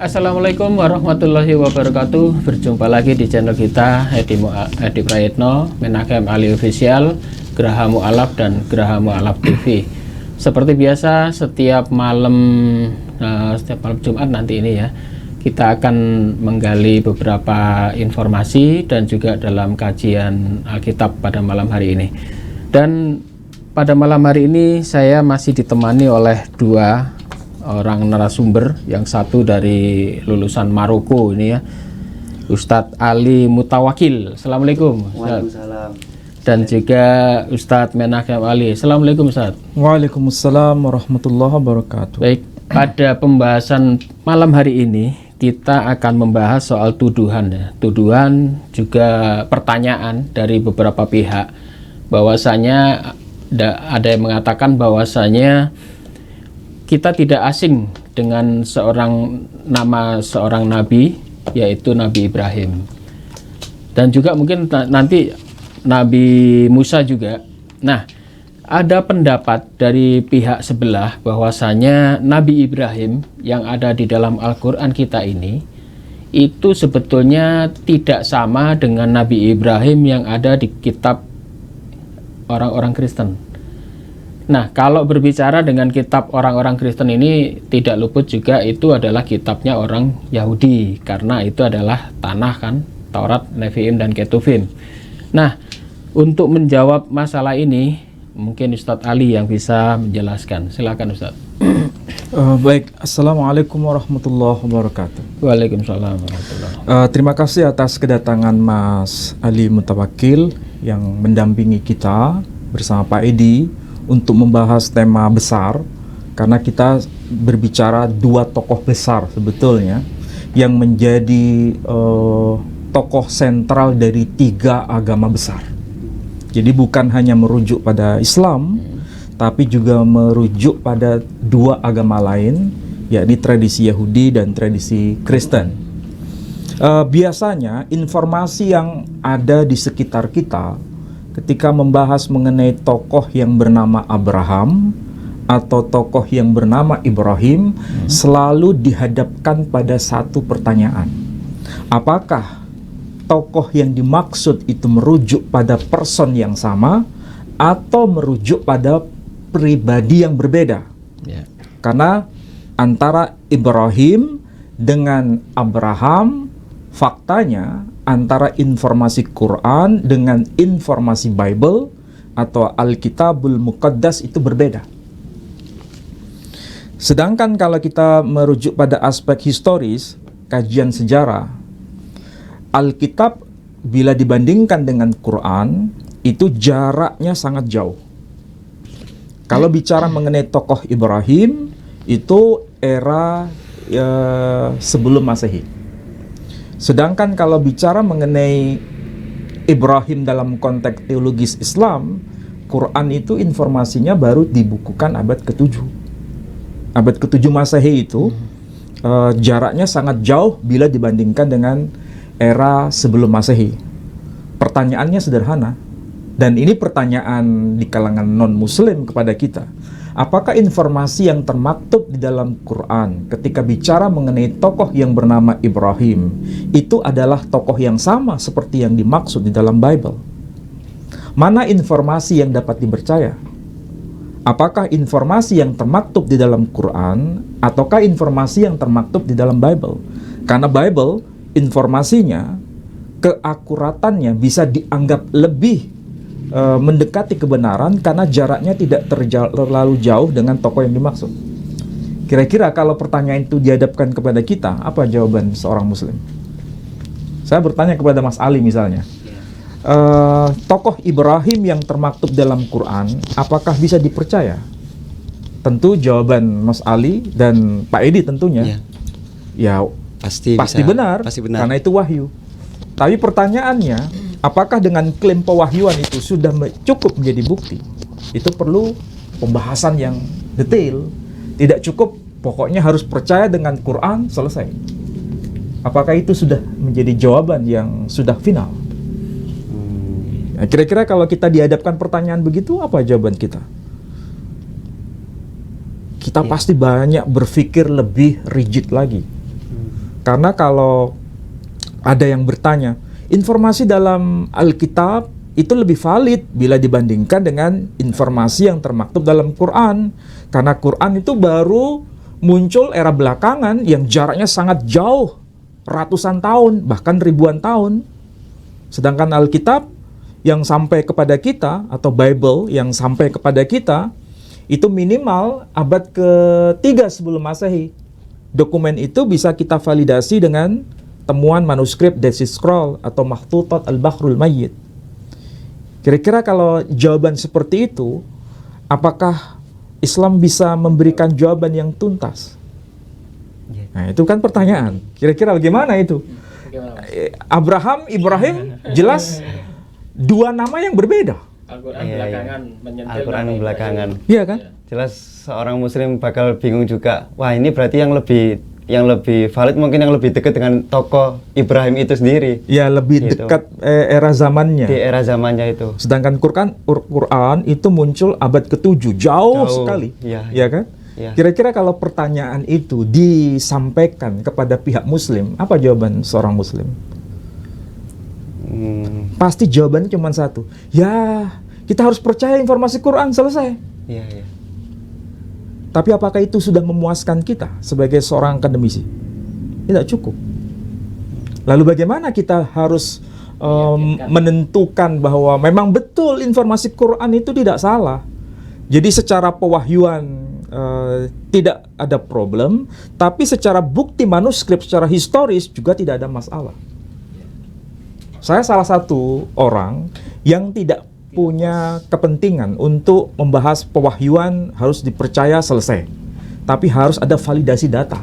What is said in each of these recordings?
Assalamualaikum warahmatullahi wabarakatuh. Berjumpa lagi di channel kita Edi Prayitno, Menachem Ali Official, Geraha Mu'alaf dan Geraha Mu'alaf TV. Seperti biasa setiap malam Jumat nanti ini ya, kita akan menggali beberapa informasi dan juga dalam kajian Alkitab pada malam hari ini. Dan pada malam hari ini saya masih ditemani oleh dua orang narasumber, yang satu dari lulusan Maroko ini ya, Ustadz Ali Mutawakil. Assalamualaikum. Waalaikumsalam. Dan juga Ustadz Menachem Ali. Assalamualaikum Ustadz. Waalaikumsalam warahmatullahi wabarakatuh. Baik, pada pembahasan malam hari ini kita akan membahas soal tuduhan ya. Tuduhan juga pertanyaan dari beberapa pihak, bahwasanya ada yang mengatakan bahwasanya kita tidak asing dengan nama seorang nabi, yaitu Nabi Ibrahim, dan juga mungkin nanti Nabi Musa juga. Nah, ada pendapat dari pihak sebelah bahwasanya Nabi Ibrahim yang ada di dalam Al-Quran kita ini itu sebetulnya tidak sama dengan Nabi Ibrahim yang ada di kitab orang-orang Kristen. Nah, kalau berbicara dengan kitab orang-orang Kristen ini, tidak luput juga itu adalah kitabnya orang Yahudi, karena itu adalah tanah kan, Taurat, Nevi'im, dan Ketuvim. Nah, untuk menjawab masalah ini, mungkin Ustadz Ali yang bisa menjelaskan. Silakan Ustadz. Baik, Assalamualaikum warahmatullahi wabarakatuh. Waalaikumsalam warahmatullahi wabarakatuh. Terima kasih atas kedatangan Mas Ali Mutawakil yang mendampingi kita bersama Pak Edi untuk membahas tema besar, karena kita berbicara dua tokoh besar sebetulnya yang menjadi tokoh sentral dari tiga agama besar. Jadi bukan hanya merujuk pada Islam, tapi juga merujuk pada dua agama lain, yakni tradisi Yahudi dan tradisi Kristen. Biasanya informasi yang ada di sekitar kita ketika membahas mengenai tokoh yang bernama Abraham atau tokoh yang bernama Ibrahim, selalu dihadapkan pada satu pertanyaan. Apakah tokoh yang dimaksud itu merujuk pada person yang sama atau merujuk pada pribadi yang berbeda? Karena antara Ibrahim dengan Abraham, faktanya antara informasi Quran dengan informasi Bible atau Alkitabul Muqaddas itu berbeda. Sedangkan kalau kita merujuk pada aspek historis, kajian sejarah, Alkitab bila dibandingkan dengan Quran itu jaraknya sangat jauh. Kalau bicara mengenai tokoh Ibrahim, itu era sebelum Masehi. Sedangkan kalau bicara mengenai Ibrahim dalam konteks teologis Islam, Quran itu informasinya baru dibukukan abad ke-7. Abad ke-7 Masehi itu jaraknya sangat jauh bila dibandingkan dengan era sebelum Masehi. Pertanyaannya sederhana, dan ini pertanyaan di kalangan non-muslim kepada kita. Apakah informasi yang termaktub di dalam Quran ketika bicara mengenai tokoh yang bernama Ibrahim itu adalah tokoh yang sama seperti yang dimaksud di dalam Bible? Mana informasi yang dapat dipercaya? Apakah informasi yang termaktub di dalam Quran ataukah informasi yang termaktub di dalam Bible? Karena Bible informasinya, keakuratannya bisa dianggap lebih mendekati kebenaran karena jaraknya tidak terlalu jauh dengan tokoh yang dimaksud. Kira-kira kalau pertanyaan itu dihadapkan kepada kita, apa jawaban seorang muslim? Saya bertanya kepada Mas Ali misalnya, tokoh Ibrahim yang termaktub dalam Quran, apakah bisa dipercaya? Tentu jawaban Mas Ali dan Pak Edi tentunya, ya pasti benar, karena itu wahyu. Tapi pertanyaannya, apakah dengan klaim pewahyuan itu sudah cukup menjadi bukti? Itu perlu pembahasan yang detail. Tidak cukup, pokoknya harus percaya dengan Quran, selesai. Apakah itu sudah menjadi jawaban yang sudah final? Nah, kira-kira kalau kita dihadapkan pertanyaan begitu, apa jawaban kita? Kita pasti banyak berpikir lebih rigid lagi. Karena kalau ada yang bertanya, informasi dalam Alkitab itu lebih valid bila dibandingkan dengan informasi yang termaktub dalam Quran. Karena Quran itu baru muncul era belakangan yang jaraknya sangat jauh, ratusan tahun, bahkan ribuan tahun. Sedangkan Alkitab yang sampai kepada kita, atau Bible yang sampai kepada kita, itu minimal abad ke-3 sebelum Masehi. Dokumen itu bisa kita validasi dengan temuan manuskrip Dead Sea Scroll atau Makhtutat Al-Bahrul Mayyit. Kira-kira kalau jawaban seperti itu, apakah Islam bisa memberikan jawaban yang tuntas? Nah, itu kan pertanyaan. Kira-kira bagaimana itu? Abraham, Ibrahim, jelas dua nama yang berbeda. Al-Quran belakangan menyentil Al-Quran belakangan. Iya kan? Jelas seorang muslim bakal bingung juga. Wah, ini berarti yang lebih valid, mungkin yang lebih dekat dengan tokoh Ibrahim itu sendiri. Ya, lebih Gitu. dekat era zamannya. Di era zamannya itu. Sedangkan Quran itu muncul abad ke-7, jauh sekali. Iya. Ya kan? Iya. Kira-kira kalau pertanyaan itu disampaikan kepada pihak muslim, apa jawaban seorang muslim? Pasti jawabannya cuma satu. Ya, kita harus percaya informasi Quran, selesai. Iya, iya. Tapi apakah itu sudah memuaskan kita sebagai seorang akademisi? Tidak cukup. Lalu bagaimana kita harus menentukan bahwa memang betul informasi Quran itu tidak salah? Jadi secara pewahyuan tidak ada problem, tapi secara bukti manuskrip, secara historis juga tidak ada masalah. Saya salah satu orang yang tidak punya kepentingan untuk membahas pewahyuan harus dipercaya selesai, tapi harus ada validasi data.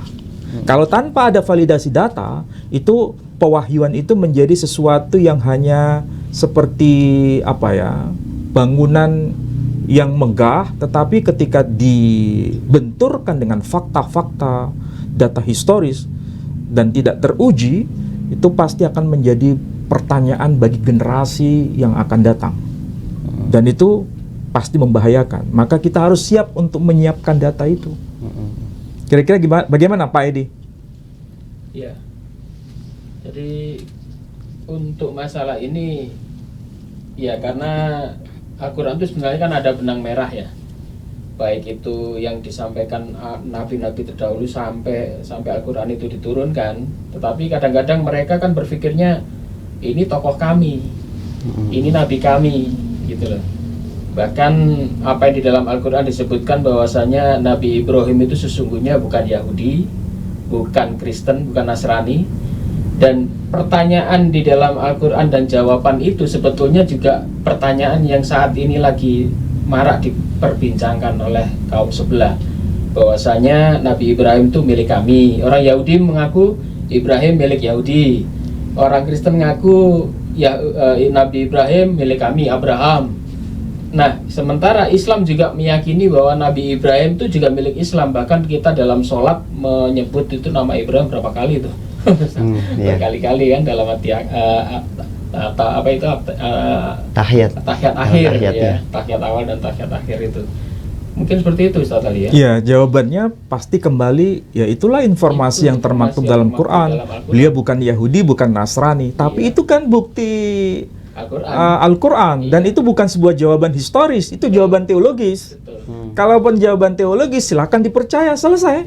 Kalau tanpa ada validasi data, itu pewahyuan itu menjadi sesuatu yang hanya seperti bangunan yang megah, tetapi ketika dibenturkan dengan fakta-fakta, data historis dan tidak teruji, itu pasti akan menjadi pertanyaan bagi generasi yang akan datang. Dan itu pasti membahayakan. Maka kita harus siap untuk menyiapkan data itu. Kira-kira bagaimana Pak Edi? Ya. Jadi untuk masalah ini, ya karena Al-Quran itu sebenarnya kan ada benang merah ya. Baik itu yang disampaikan nabi-nabi terdahulu sampai Al-Quran itu diturunkan. Tetapi kadang-kadang mereka kan berpikirnya, ini tokoh kami, ini nabi kami, gitu loh. Bahkan apa yang di dalam Al-Quran disebutkan bahwasanya Nabi Ibrahim itu sesungguhnya bukan Yahudi, bukan Kristen, bukan Nasrani. Dan pertanyaan di dalam Al-Quran dan jawaban itu sebetulnya juga pertanyaan yang saat ini lagi marak diperbincangkan oleh kaum sebelah. Bahwasanya Nabi Ibrahim itu milik kami. Orang Yahudi mengaku Ibrahim milik Yahudi. Orang Kristen mengaku Nabi Ibrahim milik kami, Abraham. Nah, sementara Islam juga meyakini bahwa Nabi Ibrahim itu juga milik Islam. Bahkan kita dalam sholat menyebut itu nama Ibrahim berapa kali itu? Berkali-kali kan dalam arti tahiyat akhir, ya. Tahiyat awal dan tahiyat akhir itu. Mungkin seperti itu Ustaz Ali ya. Iya, jawabannya pasti kembali ya itulah informasi yang termaktub dalam Quran. Beliau bukan Yahudi, bukan Nasrani, tapi itu kan bukti Al-Quran. Dan itu bukan sebuah jawaban historis, itu jawaban teologis. Kalaupun jawaban teologis silakan dipercaya, selesai.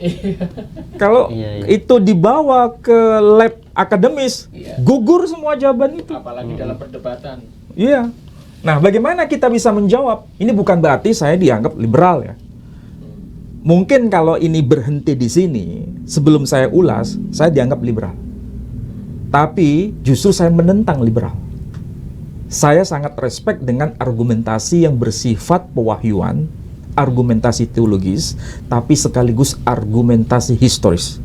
Kalau itu dibawa ke lab akademis, gugur semua jawaban itu. Apalagi dalam perdebatan. Iya. Nah, bagaimana kita bisa menjawab? Ini bukan berarti saya dianggap liberal ya. Mungkin kalau ini berhenti di sini, sebelum saya ulas, saya dianggap liberal. Tapi justru saya menentang liberal. Saya sangat respect dengan argumentasi yang bersifat pewahyuan, argumentasi teologis, tapi sekaligus argumentasi historis.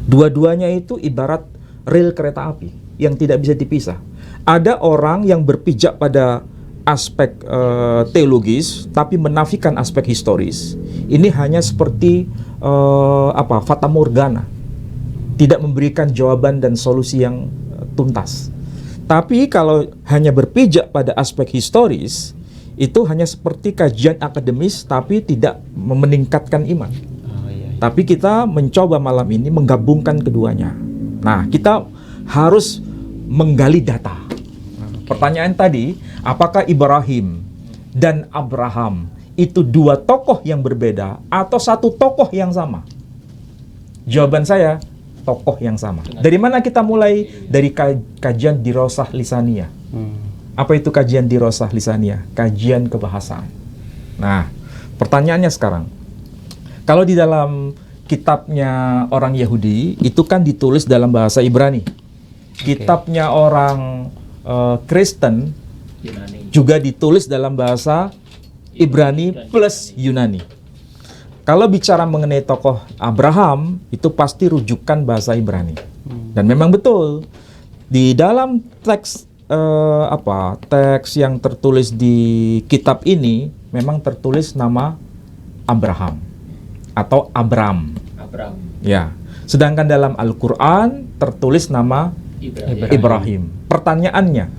Dua-duanya itu ibarat rel kereta api yang tidak bisa dipisah. Ada orang yang berpijak pada aspek teologis, tapi menafikan aspek historis. Ini hanya seperti fata morgana, tidak memberikan jawaban dan solusi yang tuntas. Tapi kalau hanya berpijak pada aspek historis, itu hanya seperti kajian akademis, tapi tidak meningkatkan iman. Tapi kita mencoba malam ini menggabungkan keduanya. Nah, kita harus menggali data. Pertanyaan tadi, apakah Ibrahim dan Abraham itu dua tokoh yang berbeda atau satu tokoh yang sama? Jawaban saya, tokoh yang sama. Dari mana kita mulai? Dari kajian dirosah lisaniyah. Apa itu kajian dirosah lisaniyah? Kajian kebahasaan. Nah, pertanyaannya sekarang, kalau di dalam kitabnya orang Yahudi, itu kan ditulis dalam bahasa Ibrani. Kitabnya orang Kristen juga ditulis dalam bahasa Ibrani plus Yunani. Kalau bicara mengenai tokoh Abraham, itu pasti rujukan bahasa Ibrani. Dan memang betul, di dalam teks teks yang tertulis di kitab ini memang tertulis nama Abraham atau Abram. Ya. Sedangkan dalam Al-Qur'an tertulis nama Ibrahim. Pertanyaannya,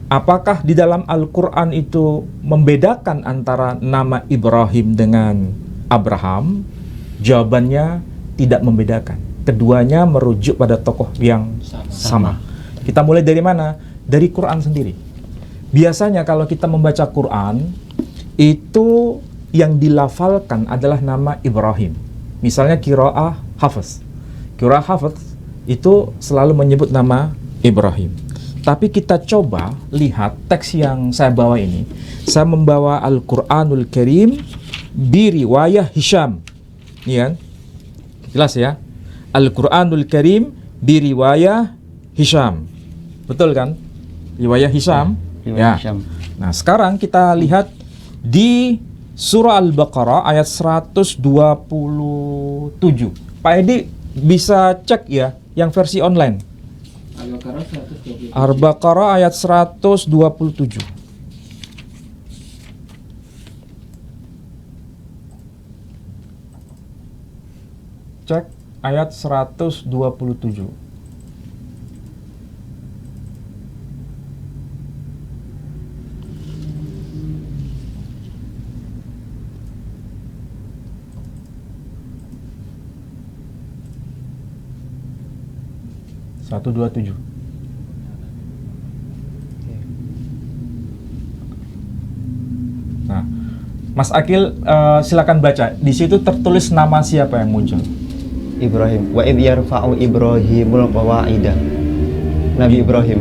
apakah di dalam Al-Qur'an itu membedakan antara nama Ibrahim dengan Abraham? Jawabannya tidak membedakan. Keduanya merujuk pada tokoh yang sama. Kita mulai dari mana? Dari Quran sendiri. Biasanya kalau kita membaca Quran, itu yang dilafalkan adalah nama Ibrahim. Misalnya qiraah Hafs. Qiraah Hafs itu selalu menyebut nama Ibrahim. Tapi kita coba lihat teks yang saya bawa ini. Saya membawa Al-Quranul Karim bi riwayah Hisham. Ini kan? Jelas ya? Al-Quranul Karim bi riwayah Hisham. Betul kan? Riwayah Hisham. Riwayah Ya. Hisham. Nah, sekarang kita lihat di surah Al-Baqarah ayat 127. Pak Edi bisa cek ya yang versi online. Al-Baqarah ayat 127. Cek ayat 127. Satu, dua, tujuh. Nah, Mas Akil silakan baca. Di situ tertulis nama siapa yang muncul? Ibrahim. Wa idh yarfa'u Ibrahimul qawa'ida. Nabi Ibrahim.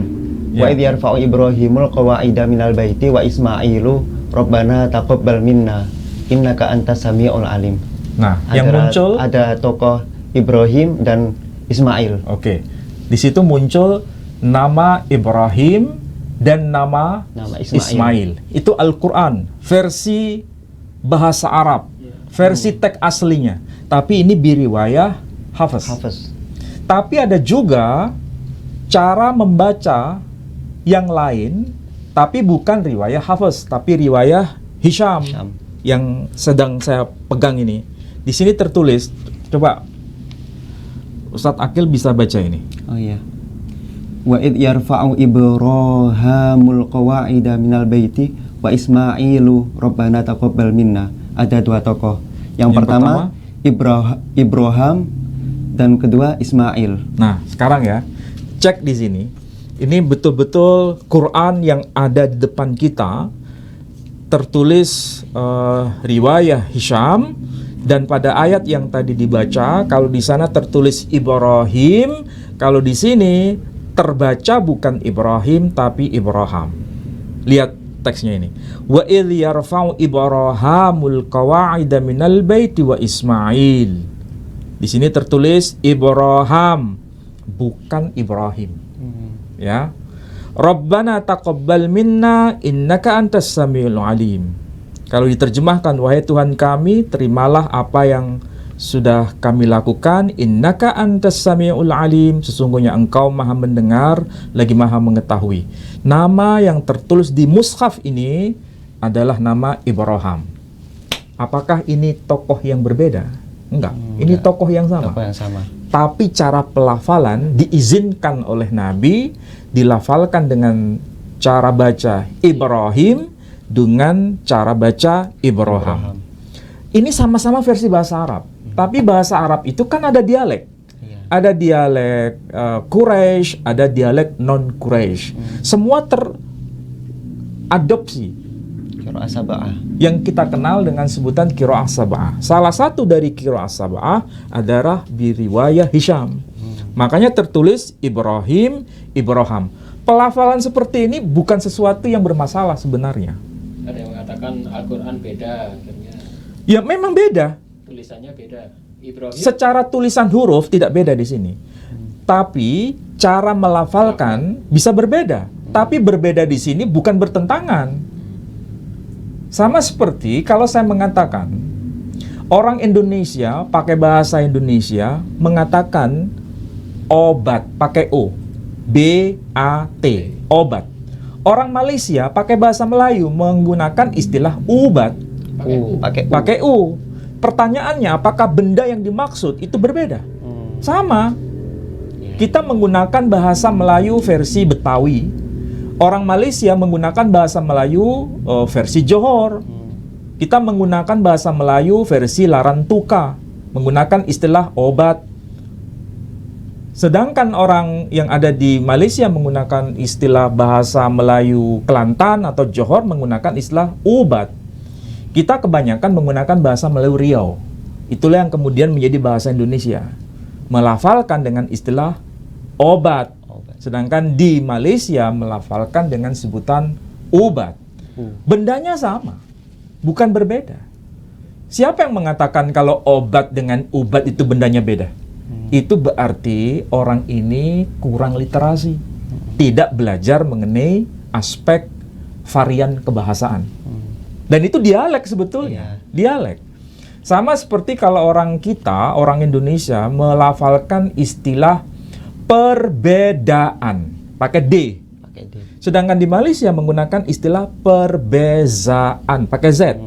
Wa idh yarfa'u Ibrahimul qawa'ida minal baiti wa Ismailu Rabbana taqabbal minna innaka antas samiul alim. Nah, yang muncul ada tokoh Ibrahim dan Ismail. Oke. Di situ muncul nama Ibrahim dan nama Ismail. Itu Al-Quran versi bahasa Arab, versi teks aslinya. Tapi ini biriwayah Hafs. Tapi ada juga cara membaca yang lain, tapi bukan riwayah Hafs, tapi riwayah Hisham yang sedang saya pegang ini. Di sini tertulis, coba Ustadz Akil bisa baca ini. Oh iya. Wa idh yarfa'u Ibrahimul qawa'ida minal baiti wa Ismailu Rabbana taqabbal minna. Ada dua tokoh. Yang pertama Ibrahim dan kedua Ismail. Nah, sekarang ya, cek di sini. Ini betul-betul Quran yang ada di depan kita tertulis riwayah Hisham. Dan pada ayat yang tadi dibaca, kalau di sana tertulis Ibrahim, kalau di sini terbaca bukan Ibrahim tapi Ibrahim. Lihat teksnya ini. Wa idh yarfa'u Ibrahimul qawa'ida minal baiti wa Ismail. Di sini tertulis Ibrahim, bukan Ibrahim. Ya. Rabbana taqabbal minna innaka antas samiul alim. Kalau diterjemahkan, wahai Tuhan kami, terimalah apa yang sudah kami lakukan. Innaka antas samiul alim. Sesungguhnya engkau maha mendengar, lagi maha mengetahui. Nama yang tertulis di mushaf ini adalah nama Ibrahim. Apakah ini tokoh yang berbeda? Enggak. Ini tokoh yang sama. Tokoh yang sama. Tapi cara pelafalan diizinkan oleh Nabi, dilafalkan dengan cara baca Ibrahim, dengan cara baca Ibrahim. Ini sama-sama versi bahasa Arab. Tapi bahasa Arab itu kan ada dialek. ada dialek Quraisy, ada dialek non-Quraisy. Semua teradopsi Qiraah sab'ah. yang kita kenal dengan sebutan qiraah sab'ah. Salah satu dari qiraah sab'ah adalah biriwayah Hisham. Makanya tertulis Ibrahim, Ibrahim. Pelafalan seperti ini bukan sesuatu yang bermasalah sebenarnya. Ada yang mengatakan Al-Quran beda akhirnya. Ya memang beda. Tulisannya beda. Ibrahim Secara tulisan huruf tidak beda di sini. Tapi cara melafalkan bisa berbeda. Tapi berbeda di sini bukan bertentangan. Sama seperti kalau saya mengatakan orang Indonesia pakai bahasa Indonesia mengatakan obat pakai O, B-A-T, obat. Orang Malaysia pakai bahasa Melayu menggunakan istilah ubat, pakai U. Pertanyaannya, apakah benda yang dimaksud itu berbeda? Sama. Kita menggunakan bahasa Melayu versi Betawi. Orang Malaysia menggunakan bahasa Melayu versi Johor. Kita menggunakan bahasa Melayu versi Larantuka, menggunakan istilah obat. Sedangkan orang yang ada di Malaysia menggunakan istilah bahasa Melayu Kelantan atau Johor menggunakan istilah ubat. Kita kebanyakan menggunakan bahasa Melayu Riau. Itulah yang kemudian menjadi bahasa Indonesia. Melafalkan dengan istilah obat. Sedangkan di Malaysia melafalkan dengan sebutan ubat. Bendanya sama, bukan berbeda. Siapa yang mengatakan kalau obat dengan ubat itu bendanya beda? Itu berarti orang ini kurang literasi, tidak belajar mengenai aspek varian kebahasaan. Dan itu dialek sebetulnya, dialek. Sama seperti kalau orang kita, orang Indonesia melafalkan istilah perbedaan, pakai D. Sedangkan di Malaysia menggunakan istilah perbezaan, pakai Z.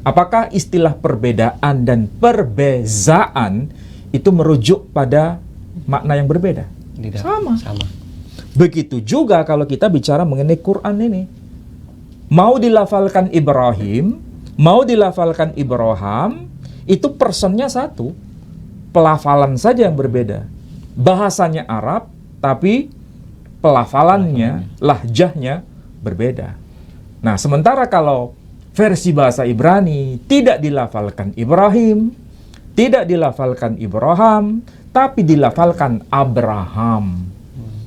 Apakah istilah perbedaan dan perbezaan itu merujuk pada makna yang berbeda? Tidak. Sama. Sama. Begitu juga kalau kita bicara mengenai Quran ini. Mau dilafalkan Ibrahim, mau dilafalkan Ibrahim, itu personnya satu. Pelafalan saja yang berbeda. Bahasanya Arab, tapi pelafalannya, lahjahnya berbeda. Nah, sementara kalau versi bahasa Ibrani tidak dilafalkan Ibrahim, tidak dilafalkan Ibrahim, tapi dilafalkan Abraham.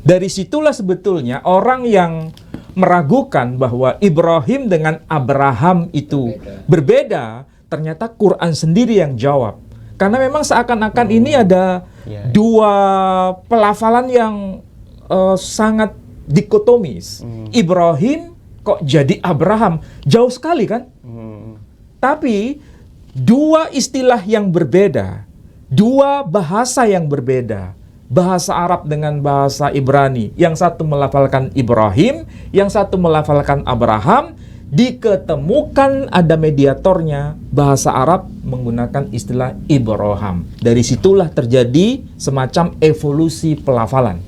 Dari situlah sebetulnya orang yang meragukan bahwa Ibrahim dengan Abraham itu berbeda, ternyata Quran sendiri yang jawab. Karena memang seakan-akan ini ada dua pelafalan yang sangat dikotomis. Ibrahim kok jadi Abraham? Jauh sekali kan? Tapi dua istilah yang berbeda, dua bahasa yang berbeda, bahasa Arab dengan bahasa Ibrani, yang satu melafalkan Ibrahim, yang satu melafalkan Abraham, diketemukan ada mediatornya, bahasa Arab menggunakan istilah Ibrahim. Dari situlah terjadi semacam evolusi pelafalan.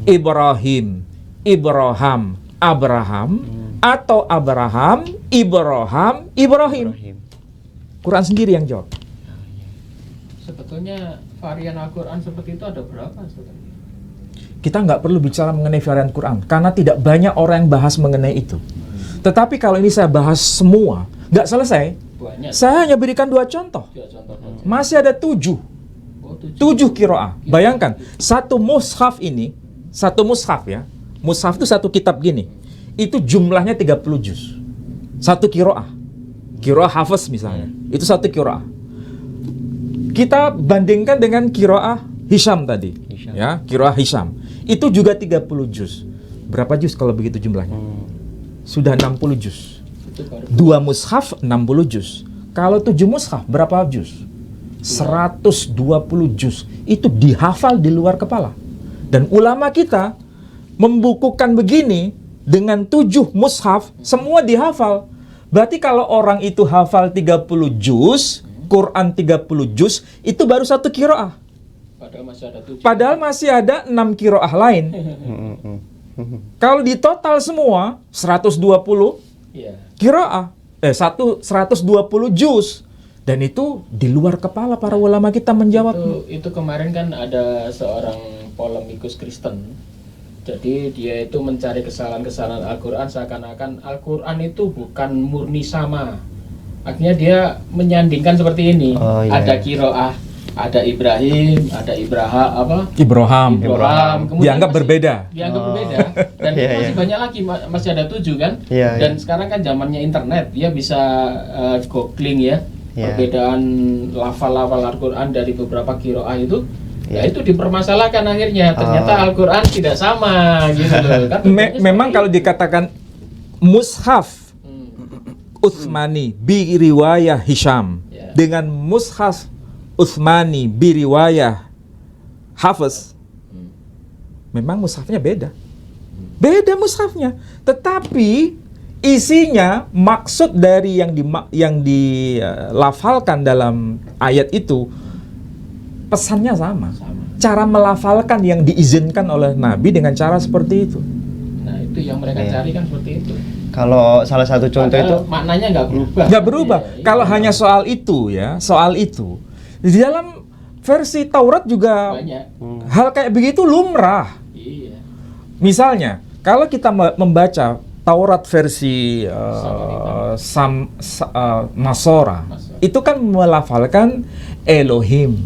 Ibrahim, Ibrahim, Abraham, atau Abraham, Ibrahim. Quran sendiri yang jawab. sebetulnya varian Al-Quran seperti itu ada berapa sebetulnya? Kita nggak perlu bicara mengenai varian Quran, karena tidak banyak orang yang bahas mengenai itu. Tetapi kalau ini saya bahas semua, nggak selesai. Banyak. Saya hanya berikan 2 contoh. Ya, contoh saja. Masih ada 7. Oh, 7 qiraah. Bayangkan, satu mushaf ini, satu mushaf ya. Mushaf itu satu kitab gini. Itu jumlahnya 30 juz. Satu qiraah. Qiraah Hafiz misalnya. Itu satu qiraah. Kita bandingkan dengan qiraah Hisham tadi. Hisham. Ya, qiraah Hisham. Itu juga 30 juz. Berapa juz kalau begitu jumlahnya? Sudah 60 juz. Itu baru 2 mushaf 60 juz. Kalau 7 mushaf berapa juz? 120 juz. Itu dihafal di luar kepala. Dan ulama kita membukukan begini dengan 7 mushaf, semua dihafal. Berarti kalau orang itu hafal 30 juz, Quran 30 juz, itu baru satu qiraah. padahal masih ada 7. Padahal masih ada 6 qiraah lain. Kalau di total semua 120 Iya. qiraah, 120 juz. Dan itu di luar kepala para ulama kita menjawab. Itu kemarin kan ada seorang polemikus Kristen. Jadi dia itu mencari kesalahan-kesalahan Al-Quran seakan-akan Al-Quran itu bukan murni sama. Akhirnya dia menyandingkan seperti ini. Oh, iya. Ada kiroah, ada Ibrahim, ada Ibrahim, Ibrahim. kemudian Dianggap berbeda. Dianggap berbeda. Dan Iya, masih iya. banyak lagi, masih ada 7 kan. Iya, Dan iya. sekarang kan zamannya internet, dia bisa googling ya. Iya. Perbedaan lafal-lafal Al-Quran dari beberapa kiroah itu. Ya Iya. itu dipermasalahkan akhirnya. Ternyata Al-Quran tidak sama gitu loh. Kan Memang kalau dikatakan mushaf Utsmani bi riwayah Hisham Ya. dengan mushaf Utsmani bi riwayah Hafiz, memang mushafnya beda. Beda mushafnya, tetapi isinya, maksud dari yang dilafalkan dalam ayat itu pesannya sama. Cara melafalkan yang diizinkan oleh Nabi dengan cara seperti itu. Nah itu yang mereka Iya. cari kan seperti itu. Kalau salah satu contoh itu Padahal maknanya nggak berubah. Nggak berubah. Iya, Kalau iya. hanya soal itu ya, soal itu. Di dalam versi Taurat juga Banyak. hal kayak begitu lumrah. Iya. Misalnya, kalau kita membaca Taurat versi Masora, itu kan melafalkan Elohim.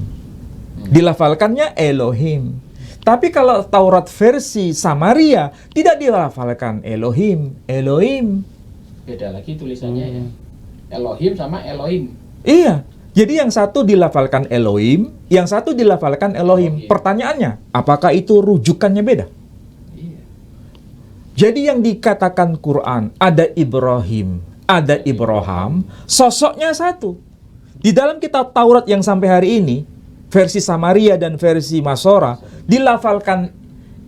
Dilafalkannya Elohim. Tapi kalau Taurat versi Samaria tidak dilafalkan Elohim, Elohim. Beda lagi tulisannya ya. Elohim sama Elohim. Iya. Jadi yang satu dilafalkan Elohim, yang satu dilafalkan Elohim. Elohim. Pertanyaannya, apakah itu rujukannya beda? Iya. Jadi yang dikatakan Quran, ada Ibrahim, ada Ibrahim, sosoknya satu. Di dalam kitab Taurat yang sampai hari ini, versi Samaria dan versi Masora, dilafalkan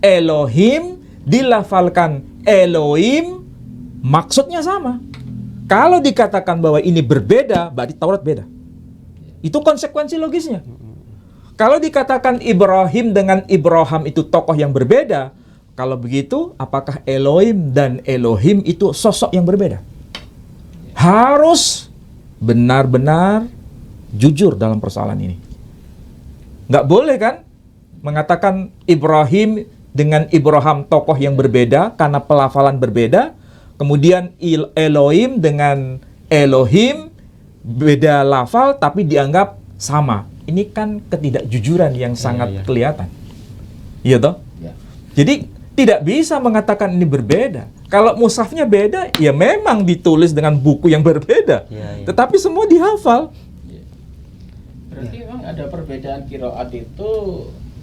Elohim, dilafalkan Elohim, maksudnya sama. Kalau dikatakan bahwa ini berbeda, berarti Taurat beda. Itu konsekuensi logisnya. Kalau dikatakan Ibrahim dengan Ibrahim itu tokoh yang berbeda, kalau begitu, apakah Elohim dan Elohim itu sosok yang berbeda? Harus benar-benar jujur dalam persoalan ini. Nggak boleh kan mengatakan Ibrahim dengan Ibrahim tokoh yang berbeda karena pelafalan berbeda, kemudian Elohim dengan Elohim beda lafal tapi dianggap sama. Ini kan ketidakjujuran yang sangat iya. kelihatan. Iya toh? Ya. Jadi tidak bisa mengatakan ini berbeda. Kalau mushafnya beda, ya memang ditulis dengan buku yang berbeda. Iya, iya. Tetapi semua dihafal. Berarti memang ada perbedaan kiroat itu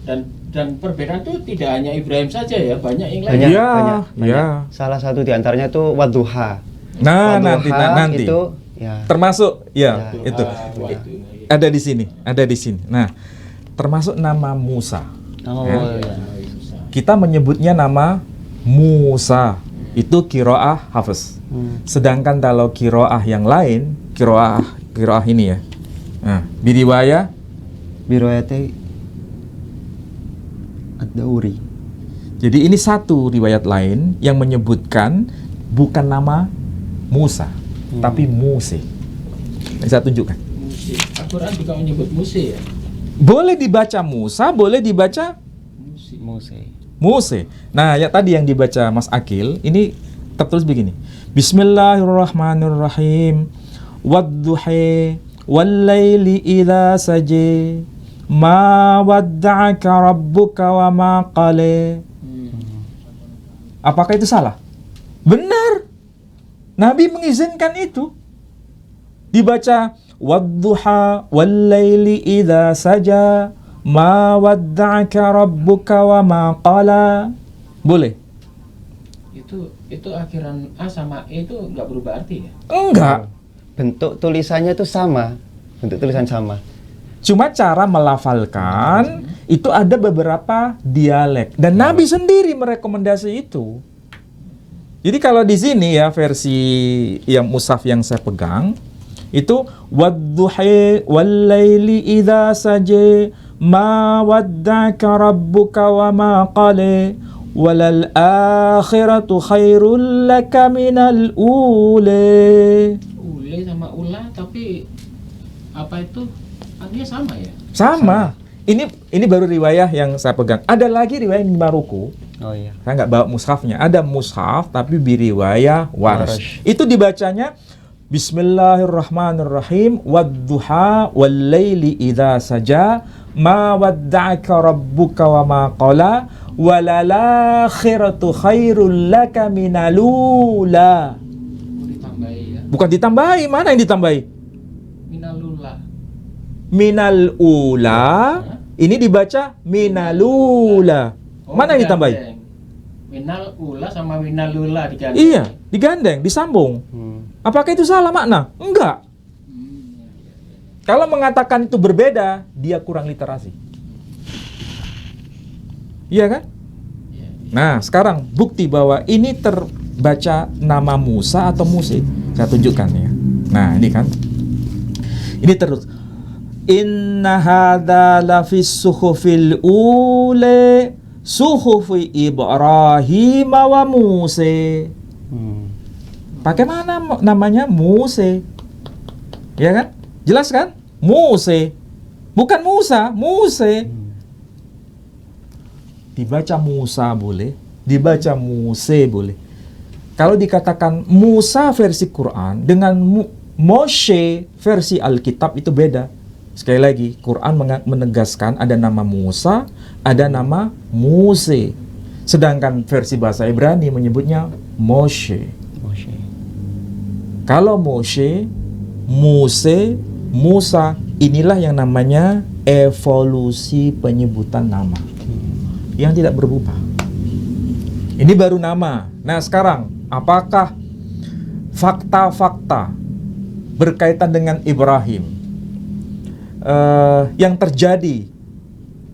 dan perbedaan itu tidak hanya Ibrahim saja ya, banyak yang lain. banyak, Ya, banyak, banyak. ya. Salah satu diantaranya itu wadduha. Nah, Wadduha nanti. itu ya. Termasuk ya, Ya. itu. Waktu. Ada di sini, ada di sini. Nah, termasuk nama Musa. Oh, Ya. iya. Kita menyebutnya nama Musa. Itu kiroah Hafiz. Sedangkan kalau kiroah yang lain, kiroah ini ya. Nah, biriwayah Biroyate Ad-Dauri. Jadi ini satu riwayat lain yang menyebutkan bukan nama Musa, tapi Muse. Ini saya tunjukkan. Musik. Al-Quran juga menyebut musik ya. Boleh dibaca Musa, boleh dibaca Musik. Mose. Muse. Nah, ya tadi yang dibaca Mas Akil, ini tertulis begini. Bismillahirrahmanirrahim. Wadduhi wal-laili idza saji. Ma wadda'aka rabbuka wa ma qala. Apakah itu salah? Benar. Nabi mengizinkan itu. Dibaca wadduha wal-laili idza saja. Ma wadda'aka rabbuka wa ma qala. Boleh? Itu akhiran A sama E itu nggak berubah arti ya? Enggak. Bentuk tulisannya itu sama. Bentuk tulisan sama. Cuma cara melafalkan itu ada beberapa dialek dan Nabi sendiri merekomendasi itu. Jadi kalau di sini ya versi yang mushaf yang saya pegang itu wadduhi wal-laili idza saja ma wadda'aka rabbuka wa ma qala walal akhiratu khairul laka minal ula. Ule sama ula tapi apa itu artinya sama ya? Sama. Ini baru riwayah yang saya pegang. Ada lagi riwayah di Maroko. Oh iya. Saya nggak bawa mushafnya. Ada mushaf tapi biriwayah Warsh. Itu dibacanya Bismillahirrahmanirrahim. Wadduha wal-laili idza saja ma wadda'aka rabbuka wa ma qala walal akhiratu khairul laka minalula. Ditambahi ya. Bukan ditambahi, mana yang ditambahi? Minalullah. Minal ula, ini dibaca minalula. Mana yang ditambahi? Digandeng. Minal ula sama minalula digandeng. Iya, digandeng, disambung. Apakah itu salah makna? Enggak. Kalau mengatakan itu berbeda, dia kurang literasi. Iya kan? Iya. Nah, sekarang bukti bahwa ini terbaca nama Musa atau Muse. Saya tunjukkan ya. Nah, ini kan. Ini terus. Inna hadza lafis suhufil ule suhufi Ibrahim wa Muse. Pakai mana namanya Muse? Ya kan? Jelas kan? Muse. Bukan Musa, Muse. Dibaca Musa boleh, dibaca Muse boleh. Kalau dikatakan Musa versi Quran dengan Moshe versi Alkitab itu beda. Sekali lagi, Quran menegaskan ada nama Musa, ada nama Muse. Sedangkan versi bahasa Ibrani menyebutnya Moshe. Kalau Moshe, Muse, Musa, inilah yang namanya evolusi penyebutan nama yang tidak berubah. Ini baru nama. Nah sekarang, apakah fakta-fakta berkaitan dengan Ibrahim yang terjadi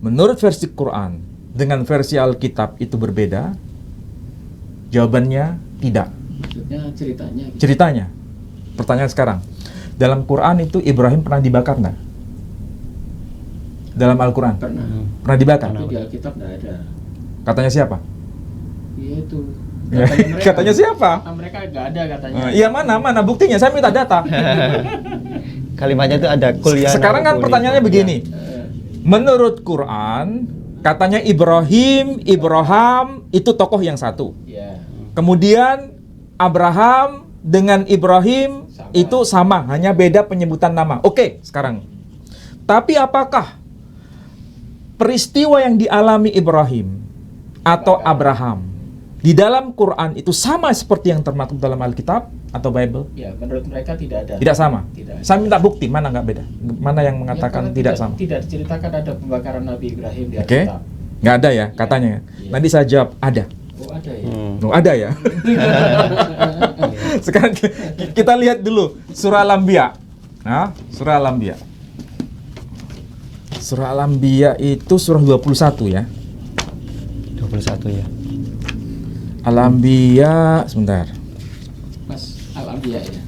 menurut versi Quran dengan versi Alkitab itu berbeda? Jawabannya tidak. Maksudnya ceritanya gitu. Ceritanya. Pertanyaan sekarang, dalam Quran itu Ibrahim pernah dibakar nggak? Dalam Al-Quran? Pernah dibakar? Tapi di Alkitab nggak ada. Katanya siapa? Iya itu. Katanya siapa? Mereka nggak ada katanya. Iya mana buktinya? Saya minta data. Kalimatnya itu ada kuliah. Sekarang kan pertanyaannya begini. Menurut Quran, katanya Ibrahim itu tokoh yang satu. Iya. Kemudian Abraham dengan Ibrahim itu sama, hanya beda penyebutan nama. Oke, sekarang. Tapi apakah peristiwa yang dialami Ibrahim atau Abraham di dalam Quran itu sama seperti yang termaktub dalam Alkitab atau Bible? Ya, menurut mereka tidak ada. Tidak sama. Tidak ada. Saya minta bukti mana nggak beda. Mana yang mengatakan Ya, tidak sama? Tidak diceritakan ada pembakaran Nabi Ibrahim di Oke. Alkitab. Nggak ada ya katanya. Iya. Nanti saya jawab ada. Oh, ada ya. Oh, ada ya. Sekarang kita lihat dulu surah Al-Anbiya. Nah, surah Al-Anbiya. Surah Al-Anbiya itu surah 21 ya. 21 ya. Al-Anbiya sebentar. Mas Al-Anbiya ya.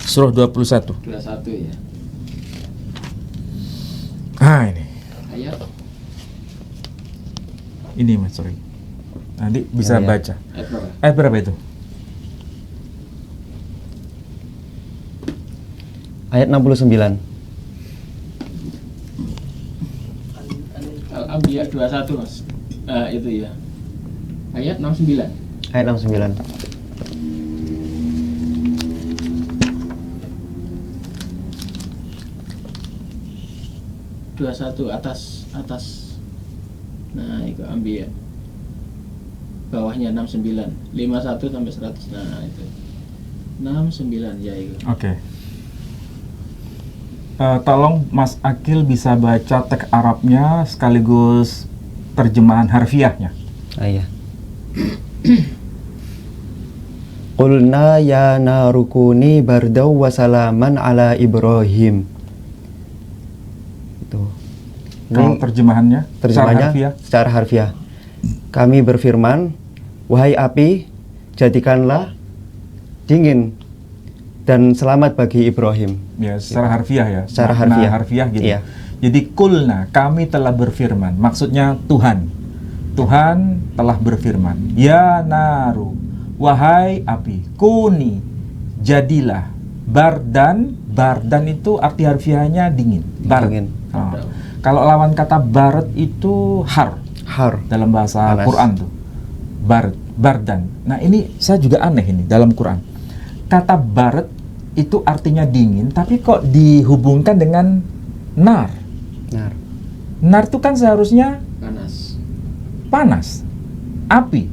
Surah 21. 21 ya. Ah, ini. Ayat Ini Mas, sorry. Nanti bisa Ya. baca. ayat berapa? Ayat berapa itu? Ayat 69. Al-Anbiya 21 Mas. Itu ya. Ayat 69. Ayat 69. atas. Nah, itu Anbiya. Bawahnya 69. 51 sampai 100. Nah, itu. 69 ya itu. Oke. Tolong Mas Akil bisa baca teks Arabnya sekaligus terjemahan harfiahnya. Iya. Qulna ya narukuni bardaw wa salaman ala Ibrahim. Itu. Kalau terjemahannya, Terjemahnya secara harfiah. Kami berfirman, wahai api, jadikanlah dingin dan selamat bagi Ibrahim. ya secara harfiah ya. Secara Makna harfiah. gitu. Iya. Jadi kulna, kami telah berfirman. Maksudnya Tuhan. Tuhan telah berfirman. Ya naru, wahai api, kuni, jadilah bardan bardan itu arti harfiahnya dingin. Dingin. Ah. Kalau lawan kata barat itu har dalam bahasa Panas. Quran tuh. Bardan. Nah, ini saya juga aneh ini dalam Quran. Kata barat itu artinya dingin, tapi kok dihubungkan dengan nar. Nar. Nar itu kan seharusnya panas. api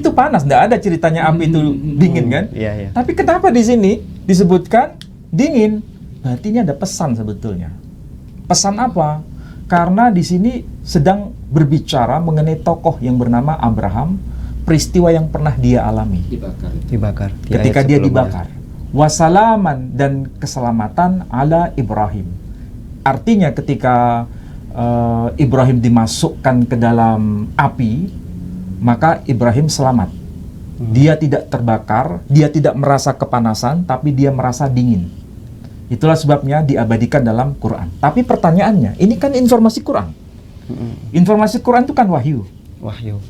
itu panas, nggak ada ceritanya api itu dingin kan? Iya, iya. Tapi kenapa di sini disebutkan dingin? Berarti ini ada pesan sebetulnya. Pesan apa? Karena di sini sedang berbicara mengenai tokoh yang bernama Abraham, peristiwa yang pernah dia alami Dibakar. Di ketika ayat dia sebelumnya. dibakar. Wasalaman, dan keselamatan ala Ibrahim. Artinya ketika Ibrahim dimasukkan ke dalam api, maka Ibrahim selamat. Dia tidak terbakar, dia tidak merasa kepanasan, tapi dia merasa dingin. Itulah sebabnya diabadikan dalam Quran. Tapi pertanyaannya, ini kan informasi Quran. Informasi Quran itu kan wahyu.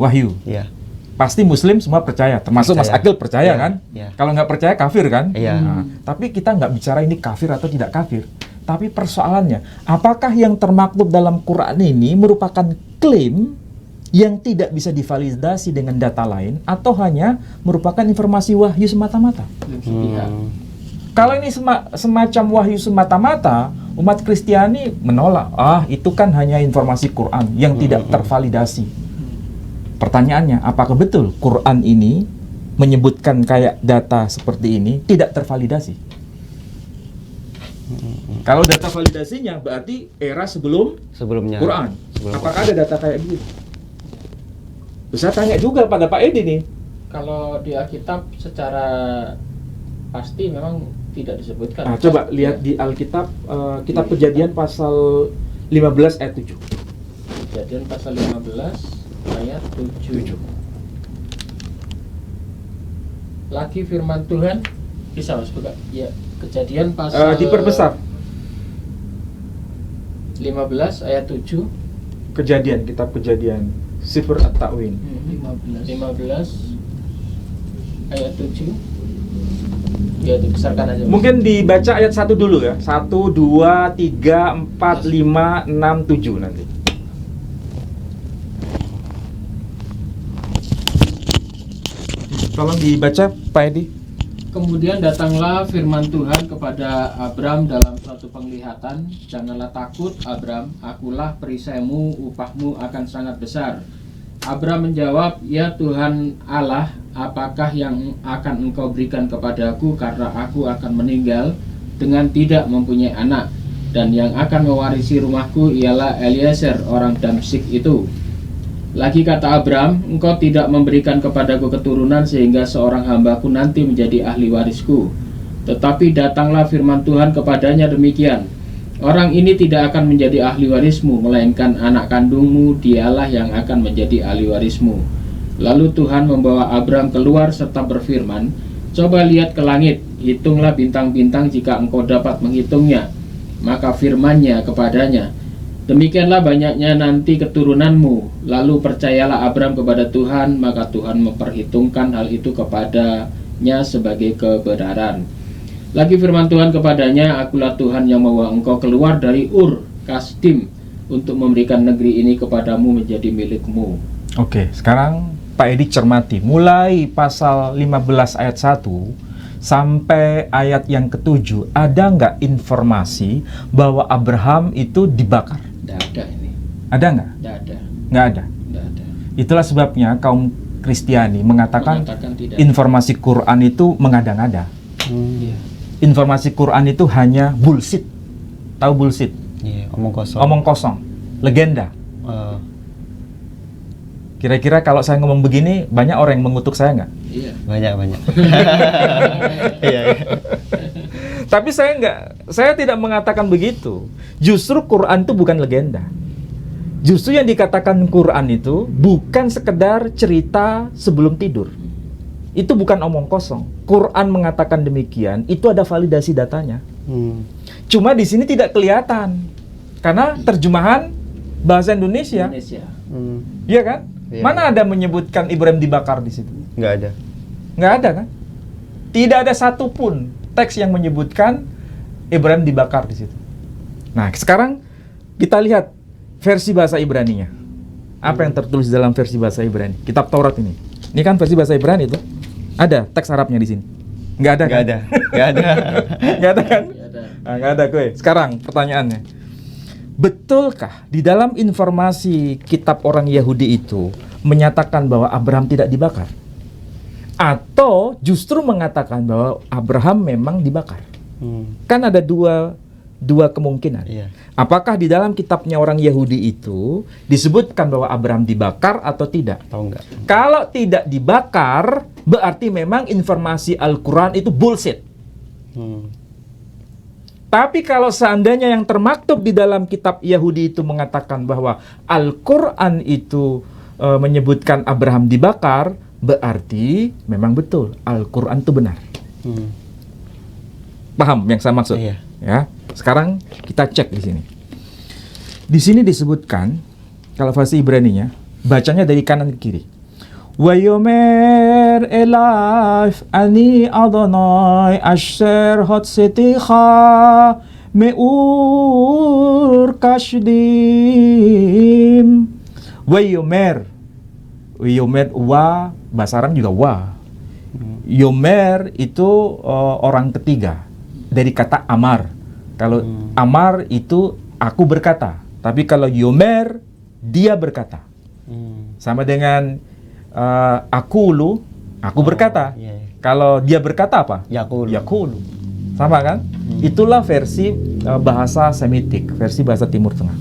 Wahyu. Iya. Pasti Muslim semua percaya, termasuk Mas Percaya. Akil percaya Iya, kan? iya. Kalau nggak percaya kafir kan? Iya. Nah, tapi kita nggak bicara ini kafir atau tidak kafir. Tapi persoalannya, apakah yang termaktub dalam Quran ini merupakan klaim yang tidak bisa divalidasi dengan data lain, atau hanya merupakan informasi wahyu semata-mata? Kalau ini semacam wahyu semata-mata, umat Kristiani menolak. Itu kan hanya informasi Quran yang tidak tervalidasi. Pertanyaannya, apakah betul Quran ini menyebutkan kayak data seperti ini tidak tervalidasi? Kalau data validasinya berarti era Sebelumnya. Quran. Sebelum Apakah ada data kayak gitu? Bisa tanya juga pada Pak Edi nih. Kalau di Alkitab secara pasti memang tidak disebutkan. Nah, coba lihat di Alkitab, kitab Kejadian pasal 15 ayat 7. Kejadian pasal 15 ayat 7. Lagi firman Tuhan, bisa Mas buka? Ya, Kejadian pasal Diperbesar. 15 ayat 7. Kejadian, kitab Kejadian, Sifr At-Ta'win. 15 ayat 7. Ya, dibesarkan aja. Mas. Mungkin dibaca ayat 1 dulu ya. 1, 2, 3, 4, 5, 6, 7 nanti. Tolong dibaca Pak Edi. Kemudian datanglah firman Tuhan kepada Abram dalam suatu penglihatan, janganlah takut Abram, akulah perisaimu, upahmu akan sangat besar. Abram menjawab, ya Tuhan Allah, apakah yang akan engkau berikan kepadaku karena aku akan meninggal dengan tidak mempunyai anak, dan yang akan mewarisi rumahku ialah Eliezer orang Damsyik itu. Lagi kata Abram, engkau tidak memberikan kepadaku keturunan sehingga seorang hambaku nanti menjadi ahli warisku. Tetapi datanglah firman Tuhan kepadanya demikian, orang ini tidak akan menjadi ahli warismu, melainkan anak kandungmu, dialah yang akan menjadi ahli warismu. Lalu Tuhan membawa Abram keluar serta berfirman, coba lihat ke langit, hitunglah bintang-bintang jika engkau dapat menghitungnya. Maka firman-Nya kepadanya, demikianlah banyaknya nanti keturunanmu. Lalu percayalah Abram kepada Tuhan, maka Tuhan memperhitungkan hal itu kepadanya sebagai kebenaran. Lagi firman Tuhan kepadanya, akulah Tuhan yang membawa engkau keluar dari Ur Kasdim untuk memberikan negeri ini kepadamu menjadi milikmu. Oke, sekarang Pak Edi cermati. Mulai pasal 15 ayat 1 sampai ayat yang ke-7, ada nggak informasi bahwa Abraham itu dibakar? Tidak ada ini. Ada nggak? Tidak ada. Nggak ada. Tidak ada. Itulah sebabnya kaum Kristiani mengatakan tidak. informasi Quran itu mengada-ngada. Iya. Informasi Quran itu hanya bullshit. Tahu bullshit? Iya, omong kosong. Omong kosong, legenda. Kira-kira kalau saya ngomong begini, banyak orang yang mengutuk saya nggak? Iya. Banyak. Iya. Tapi saya tidak mengatakan begitu. Justru Quran itu bukan legenda. Justru yang dikatakan Quran itu bukan sekedar cerita sebelum tidur. Itu bukan omong kosong. Quran mengatakan demikian, itu ada validasi datanya. Cuma di sini tidak kelihatan. Karena terjemahan bahasa Indonesia. Iya kan? Iya. Mana ada menyebutkan Ibrahim dibakar di situ? Nggak ada. Nggak ada kan? Tidak ada satupun teks yang menyebutkan Ibrani dibakar di situ. Nah, sekarang kita lihat versi bahasa Ibraninya. Apa yang tertulis dalam versi bahasa Ibrani? Kitab Taurat ini. Ini kan versi bahasa Ibrani itu. Ada teks Arabnya di sini. Nggak ada kan? Nggak ada. Nggak ada kan? Nggak ada. Nah, nggak ada gue. Sekarang pertanyaannya. Betulkah di dalam informasi kitab orang Yahudi itu menyatakan bahwa Abraham tidak dibakar? Atau justru mengatakan bahwa Abraham memang dibakar? Kan ada dua kemungkinan. Iya. Apakah di dalam kitabnya orang Yahudi itu disebutkan bahwa Abraham dibakar atau tidak? Tahu nggak? Kalau tidak dibakar, berarti memang informasi Al-Quran itu bullshit. Tapi kalau seandainya yang termaktub di dalam kitab Yahudi itu mengatakan bahwa Al-Quran itu menyebutkan Abraham dibakar, berarti memang betul Al-Quran itu benar. Paham yang saya maksud? Iya. Ya. Sekarang kita cek di sini. Di sini disebutkan kalau versi Ibraninya bacanya dari kanan ke kiri. Wayomer elaf ani Adonai asher hot seticha meur kashdim. Wayomer wa, bahasa Arab juga wa. Yomer itu orang ketiga dari kata amar. Kalau amar itu aku berkata, tapi kalau yomer dia berkata. Sama dengan aku berkata. Iya. Kalau dia berkata apa? Yakulu. Sama kan? Itulah versi bahasa Semitik, versi bahasa Timur Tengah.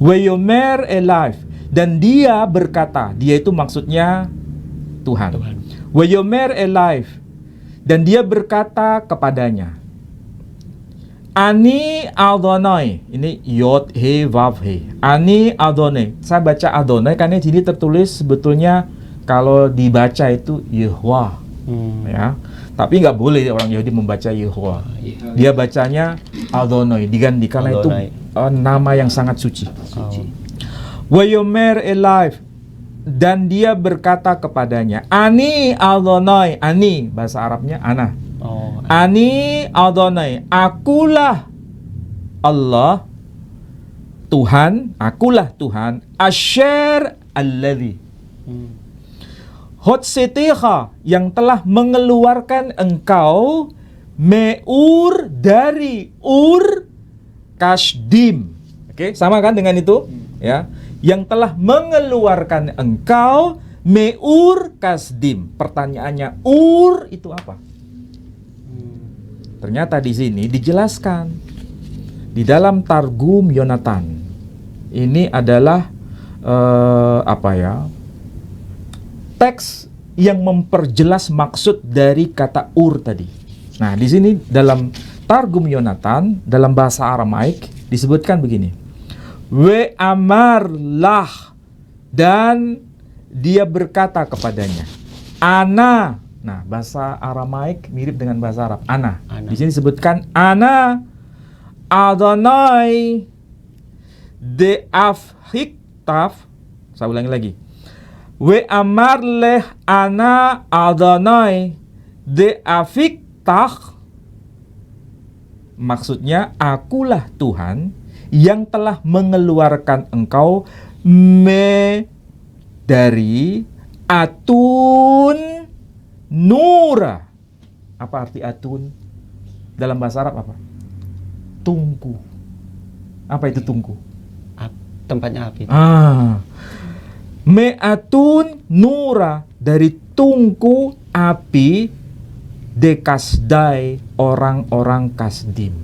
Wayomer elif, dan dia berkata, dia itu maksudnya Tuhan. Wayomer elif, dan dia berkata kepadanya, Ani Adonai, ini Yod He Vav He. Ani Adonai. Saya baca Adonai karena di sini tertulis sebetulnya kalau dibaca itu Yehwah, ya. Tapi nggak boleh orang Yahudi membaca Yehwah. Dia bacanya Adonai, diganti karena itu nama yang sangat suci. Wayomer elif, dan dia berkata kepadanya, Ani Adonai. Ani bahasa Arabnya ana. Ani Adonai, akulah Allah, Tuhan, akulah Tuhan, Asher alladhi Hotsetiha, yang telah mengeluarkan engkau meur dari Ur Kasdim. Oke, sama kan dengan itu? Ya, yang telah mengeluarkan engkau meur Kasdim. Pertanyaannya, Ur itu apa? Ternyata di sini dijelaskan di dalam Targum Yonatan. Ini adalah teks yang memperjelas maksud dari kata Ur tadi. Nah, di sini dalam Targum Yonatan dalam bahasa Aramaik disebutkan begini. We amarlah, dan dia berkata kepadanya, Ana. Nah, bahasa Aramaik mirip dengan bahasa Arab. Ana. Di sini disebutkan Ana Adonai de afhiktaf. Saya ulangi lagi. We amar leh ana Adonai de afiktah. Maksudnya, akulah Tuhan yang telah mengeluarkan engkau dari atun Nura. Apa arti atun? Dalam bahasa Arab apa? Tungku. Apa itu tungku? Tempatnya api. Me'atun Nura, dari tungku api dekasdai, orang-orang Kasdim.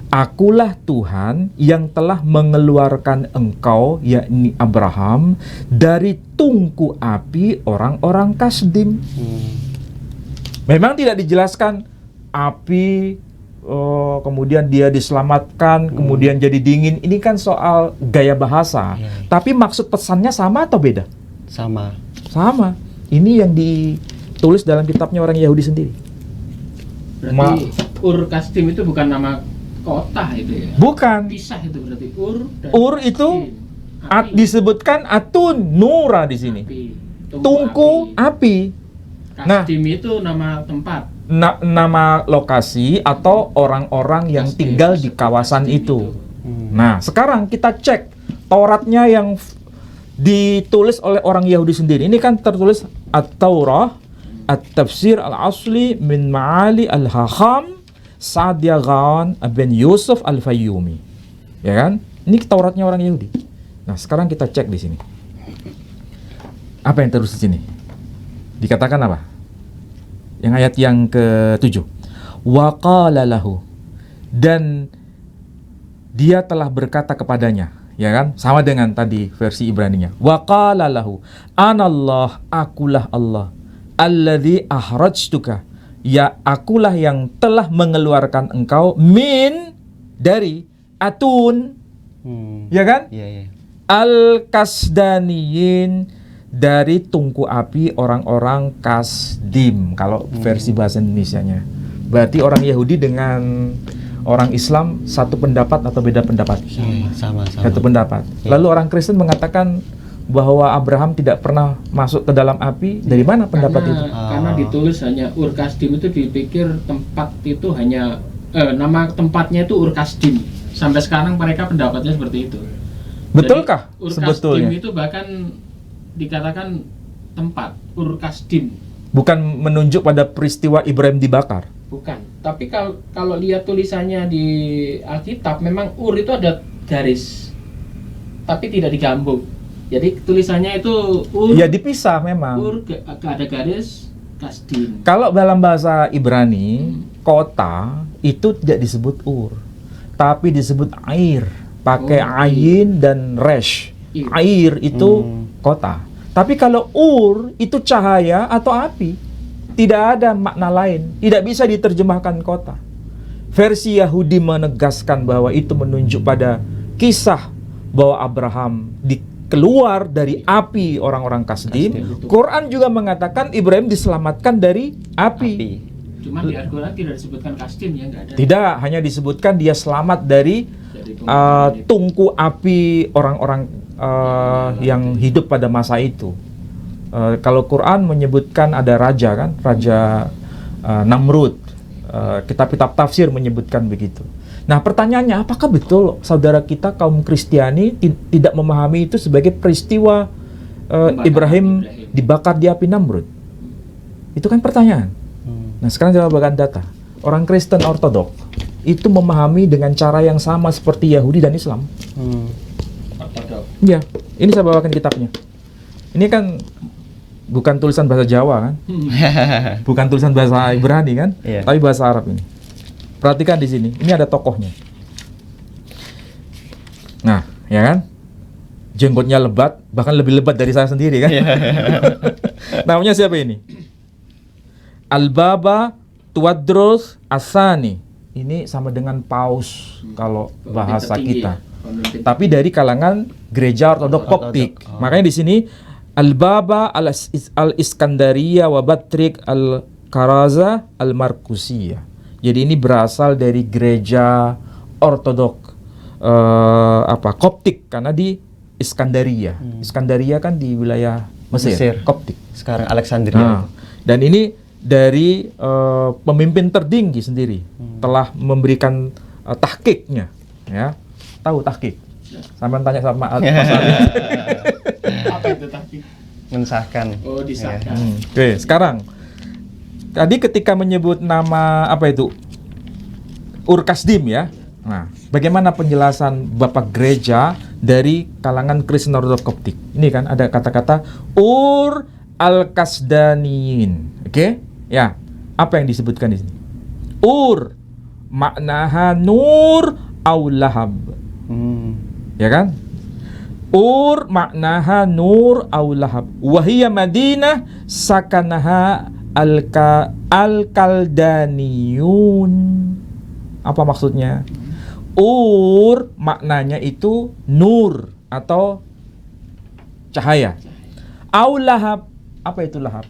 Akulah Tuhan yang telah mengeluarkan engkau, yakni Abraham, dari tungku api orang-orang Kasdim. Memang tidak dijelaskan api, kemudian dia diselamatkan, kemudian jadi dingin. Ini kan soal gaya bahasa. Tapi maksud pesannya sama atau beda? Sama. Ini yang ditulis dalam kitabnya orang Yahudi sendiri. Berarti Ur Kasdim itu bukan nama kota itu ya? Bukan. Pisah itu berarti Ur dan Ur itu disebutkan atun Nura di sini. Api. Tungku api. Kasdim itu nama tempat. nama lokasi atau orang-orang yang tinggal di kawasan itu. Nah, sekarang kita cek Tauratnya yang ditulis oleh orang Yahudi sendiri. Ini kan tertulis At-Taurah, At-Tafsir Al-Asli min Ma'ali Al-Hacham Sa'ad Yagan bin Yusuf Al-Fayyumi. Ya kan? Ini Tauratnya orang Yahudi. Nah, sekarang kita cek di sini. Apa yang tertulis di sini? Dikatakan apa? Yang ayat yang ke-7. Wa qala lahu, dan dia telah berkata kepadanya, ya kan? Sama dengan tadi versi Ibraninya. Wa qala lahu, anallah, akulah Allah, alladzi ahrajtuka, ya akulah yang telah mengeluarkan engkau min, dari atun, ya kan? Iya. Al-Kasdaniyin, dari tungku api orang-orang Kasdim kalau versi bahasa Indonesianya. Berarti orang Yahudi dengan orang Islam satu pendapat atau beda pendapat? Sama. Satu pendapat. Lalu orang Kristen mengatakan bahwa Abraham tidak pernah masuk ke dalam api. Dari mana pendapat itu? Karena ditulis hanya Ur Kasdim, itu dipikir tempat itu hanya nama tempatnya itu Ur Kasdim. Sampai sekarang mereka pendapatnya seperti itu. Betulkah Ur sebetulnya? Kasdim itu bahkan dikatakan tempat Ur Kasdim. Bukan menunjuk pada peristiwa Ibrahim dibakar. Bukan. Tapi kalau lihat tulisannya di Alkitab, memang Ur itu ada garis, tapi tidak digambung. Jadi tulisannya itu Ur. Ya dipisah memang. Ur ada garis Kasdim. Kalau dalam bahasa Ibrani, kota itu tidak disebut Ur, tapi disebut air. Pakai ayin dan resh. Air itu kota. Tapi kalau Ur itu cahaya atau api. Tidak ada makna lain. Tidak bisa diterjemahkan kota. Versi Yahudi menegaskan bahwa itu menunjuk pada kisah bahwa Abraham keluar dari api orang-orang Kasdim. Quran juga mengatakan Ibrahim diselamatkan dari api. Cuma di Al-Quran tidak disebutkan Kasdim, ya, nggak ada. Tidak, hanya disebutkan dia selamat dari tungku api orang-orang yang hidup pada masa itu. Kalau Quran menyebutkan ada raja kan, Raja Namrud. Kitab-kitab tafsir menyebutkan begitu. Nah, pertanyaannya, apakah betul saudara kita kaum Kristiani tidak memahami itu sebagai peristiwa Ibrahim dibakar di api Namrud? Itu kan pertanyaan. Nah, sekarang jawaban data. Orang Kristen Ortodok itu memahami dengan cara yang sama seperti Yahudi dan Islam. Ya, ini saya bawakan kitabnya. Ini kan bukan tulisan bahasa Jawa kan? Bukan tulisan bahasa Ibrani kan? Iya. Tapi bahasa Arab ini. Perhatikan di sini. Ini ada tokohnya. Nah, ya kan? Jenggotnya lebat, bahkan lebih lebat dari saya sendiri kan? Namanya siapa ini? Al-Baba Tuwadros Asani. Ini sama dengan paus kalau bahasa kita. Tapi dari kalangan gereja Ortodok Koptik. Makanya di sini Al-Baba Al-Iskandaria wa Batrik Al-Karaza Al-Markusiyah. Jadi ini berasal dari gereja Ortodok Koptik karena di Iskandaria. Iskandaria kan di wilayah Mesir. Koptik. Sekarang Alexandria. Dan ini dari pemimpin tertinggi sendiri telah memberikan tahqiqnya, ya. Tahu tahqiq? Sampai tanya sama Mas Ali. Apa itu tahqiq? Mensahkan. Oh, disahkan. Oke, sekarang tadi ketika menyebut nama apa itu? Ur Kasdim ya. Nah, bagaimana penjelasan Bapak gereja dari kalangan Kristen Ortodok Koptik? Ini kan ada kata-kata Ur Al-Kasdaniyin. Oke? Ya. Apa yang disebutkan di sini? Ur maknaha nur au lahab. Ya kan? Ur maknaha nur au lahab. Wahiyya Madinah sakanaha al-Kaldaniyun. Apa maksudnya? Ur maknanya itu nur atau cahaya. Au lahab. Apa itu lahab?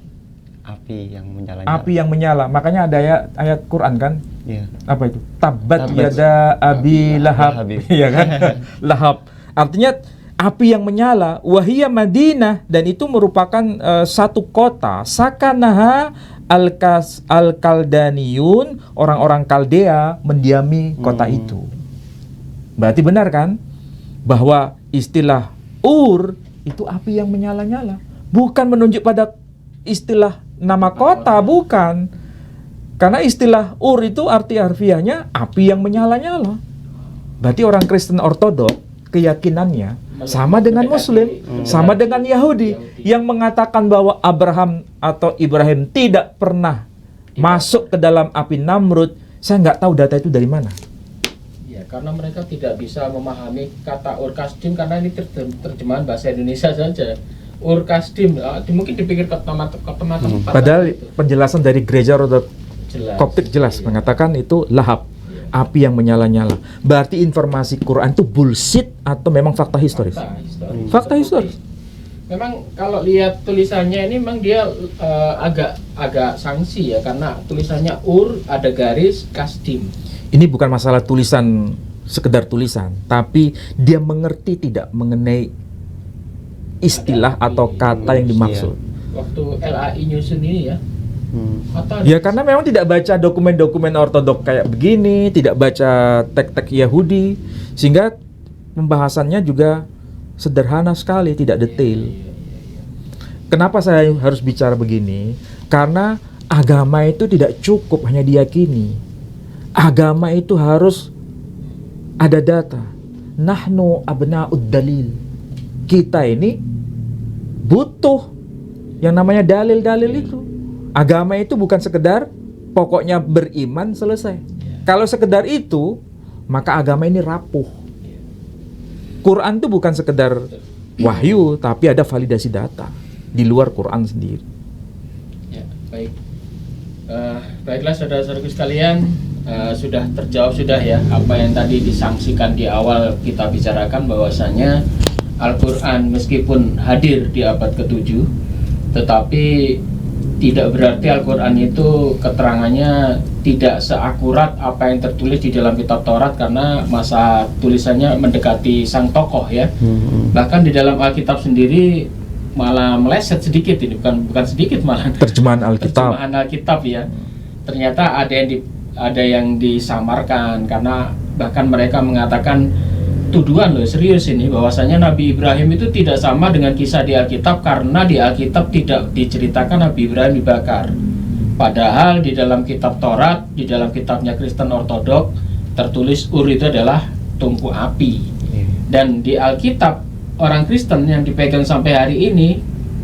Api yang menyala. Api yang menyala. Makanya ada ayat Quran kan? Iya. Apa itu? Tabat yada abi lahab. Iya kan? Lahab. Artinya api yang menyala, wahiyya Madinah, dan itu merupakan satu kota, sakanaha al-Kaldaniyun, orang-orang Kaldea mendiami kota itu. Berarti benar kan bahwa istilah Ur itu api yang menyala-nyala, bukan menunjuk pada istilah nama kota, bukan. Karena istilah Ur itu arti harfiahnya api yang menyala-nyala. Berarti orang Kristen Ortodok keyakinannya sama dengan Muslim, sama dengan Yahudi yang mengatakan bahwa Abraham atau Ibrahim tidak pernah masuk ke dalam api Namrud. Saya nggak tahu data itu dari mana. Ya, karena mereka tidak bisa memahami kata Ur-Kasdim karena ini terjemahan bahasa Indonesia saja. Ur-Kasdim, mungkin dipikir ke tempat-tempat. Padahal penjelasan dari gereja Ortodok Koptik jelas mengatakan itu lahap, api yang menyala-nyala. Berarti informasi Quran itu bullshit atau memang fakta historis? Fakta historis. Memang kalau lihat tulisannya ini memang dia agak sanksi ya, karena tulisannya Ur ada garis Kasdim. Ini bukan masalah tulisan, sekedar tulisan, tapi dia mengerti tidak mengenai istilah atau kata yang dimaksud. Waktu LAI nyusun ini ya. Ya karena memang tidak baca dokumen-dokumen ortodok kayak begini, tidak baca teks-teks Yahudi, sehingga pembahasannya juga sederhana sekali, tidak detail. Kenapa saya harus bicara begini? Karena agama itu tidak cukup hanya diyakini. Agama itu harus ada data. Nahnu abna'ud dalil. Kita ini butuh yang namanya dalil-dalil itu. Agama itu bukan sekedar pokoknya beriman selesai. Kalau sekedar itu, maka agama ini rapuh. Quran itu bukan sekedar wahyu, tapi ada validasi data di luar Quran sendiri. Ya, baik. Baiklah saudara-saudaraku sekalian, sudah terjawab sudah ya apa yang tadi disangsikan di awal kita bicarakan, bahwasanya Al-Quran meskipun hadir di abad ke-7, tetapi tidak berarti Al-Quran itu keterangannya tidak seakurat apa yang tertulis di dalam kitab Taurat, karena masa tulisannya mendekati sang tokoh ya. Bahkan di dalam Alkitab sendiri malah meleset sedikit, ini bukan sedikit malah Terjemahan Alkitab. Terjemahan Alkitab ya. Ternyata ada yang disamarkan, karena bahkan mereka mengatakan tuduhan loh, serius ini, bahwasanya Nabi Ibrahim itu tidak sama dengan kisah di Alkitab, karena di Alkitab tidak diceritakan Nabi Ibrahim dibakar. Padahal di dalam kitab Taurat, di dalam kitabnya Kristen Ortodok tertulis Ur itu adalah tungku api. Dan di Alkitab orang Kristen yang dipegang sampai hari ini,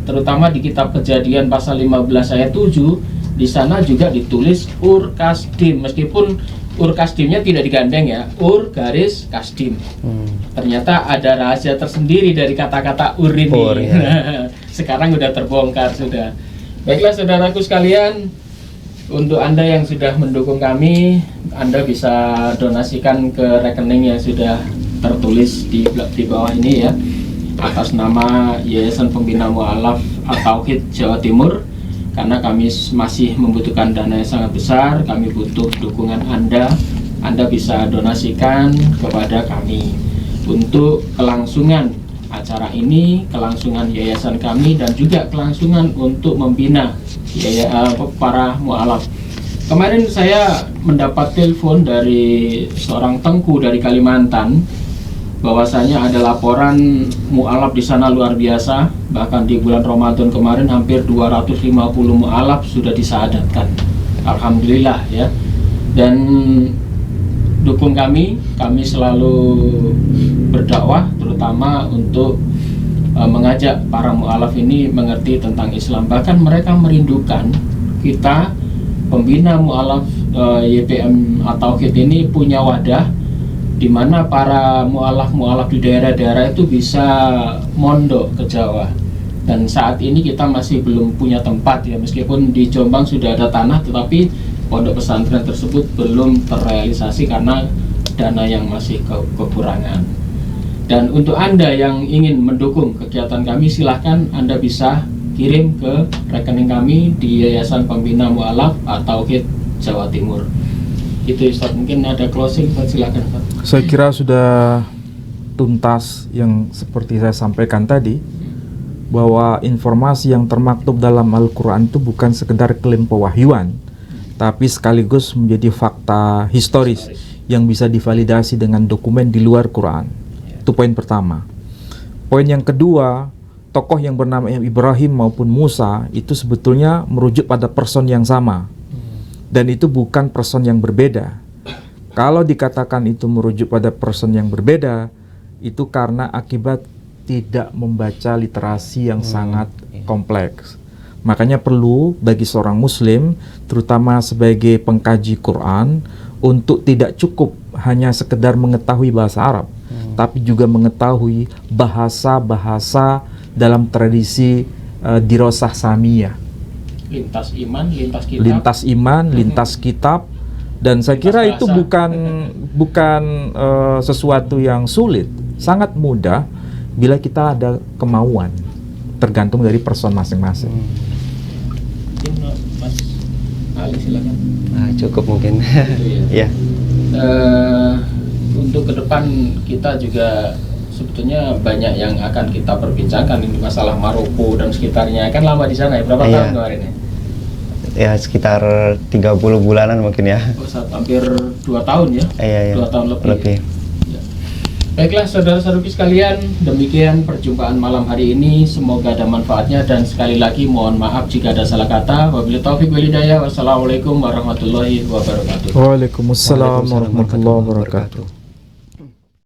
terutama di kitab Kejadian pasal 15 ayat 7, di sana juga ditulis Ur Kasdim, meskipun Ur Kasdimnya tidak digandeng ya, Ur garis Kasdim. Ternyata ada rahasia tersendiri dari kata-kata Ur ini. Ur, ya. Sekarang sudah terbongkar sudah. Baiklah saudaraku sekalian, untuk Anda yang sudah mendukung kami, Anda bisa donasikan ke rekening yang sudah tertulis di bawah ini ya, atas nama Yayasan Pembina Mu'alaf At-Tauhid Jawa Timur. Karena kami masih membutuhkan dana yang sangat besar, kami butuh dukungan Anda. Anda bisa donasikan kepada kami untuk kelangsungan acara ini, kelangsungan yayasan kami, dan juga kelangsungan untuk membina para mu'alaf. Kemarin saya mendapat telepon dari seorang tengku dari Kalimantan, bahwasanya ada laporan mu'alaf di sana luar biasa. Bahkan di bulan Ramadan kemarin hampir 250 mu'alaf sudah disahadatkan. Alhamdulillah ya. Dan dukung kami selalu berdakwah, terutama untuk mengajak para mu'alaf ini mengerti tentang Islam. Bahkan mereka merindukan kita pembina mu'alaf YPM At-Tauhid ini punya wadah di mana para mu'alaf di daerah-daerah itu bisa mondok ke Jawa. Dan saat ini kita masih belum punya tempat ya, meskipun di Jombang sudah ada tanah, tetapi pondok pesantren tersebut belum terrealisasi karena dana yang masih kekurangan. Dan untuk Anda yang ingin mendukung kegiatan kami, silahkan Anda bisa kirim ke rekening kami di Yayasan Pembina Mu'alaf At-Tauhid Jawa Timur. Itu Ustaz, mungkin ada closing, silakan Ustaz. Saya kira sudah tuntas yang seperti saya sampaikan tadi, bahwa informasi yang termaktub dalam Al-Quran itu bukan sekedar klaim pewahyuan, tapi sekaligus menjadi fakta historis yang bisa divalidasi dengan dokumen di luar Quran. Itu poin pertama. Poin yang kedua, tokoh yang bernama Ibrahim maupun Musa itu sebetulnya merujuk pada person yang sama, dan itu bukan person yang berbeda. Kalau dikatakan itu merujuk pada person yang berbeda, itu karena akibat tidak membaca literasi yang sangat kompleks. Makanya perlu bagi seorang muslim, terutama sebagai pengkaji Quran, untuk tidak cukup hanya sekedar mengetahui bahasa Arab, tapi juga mengetahui bahasa-bahasa dalam tradisi dirosah samiyah. Lintas iman, lintas kitab. Lintas iman, lintas kitab. Dan saya kira itu bukan sesuatu yang sulit, sangat mudah bila kita ada kemauan, tergantung dari person masing-masing. Mungkin Mas Ali silakan. Nah, cukup mungkin. Gitu ya. Ya. Untuk ke depan kita juga sebetulnya banyak yang akan kita perbincangkan, ini masalah Maroko dan sekitarnya. Kan lama di sana ya, berapa Iya. tahun kemarin ya? Ya sekitar 30 bulanan mungkin ya. Oh, hampir 2 tahun ya? Iya. 2 tahun lebih. Lebih. Ya. Baiklah saudara-saudari sekalian, demikian perjumpaan malam hari ini. Semoga ada manfaatnya dan sekali lagi mohon maaf jika ada salah kata. Wabillahi taufiq wal hidayah. Wassalamualaikum warahmatullahi wabarakatuh. Waalaikumsalam warahmatullahi wabarakatuh.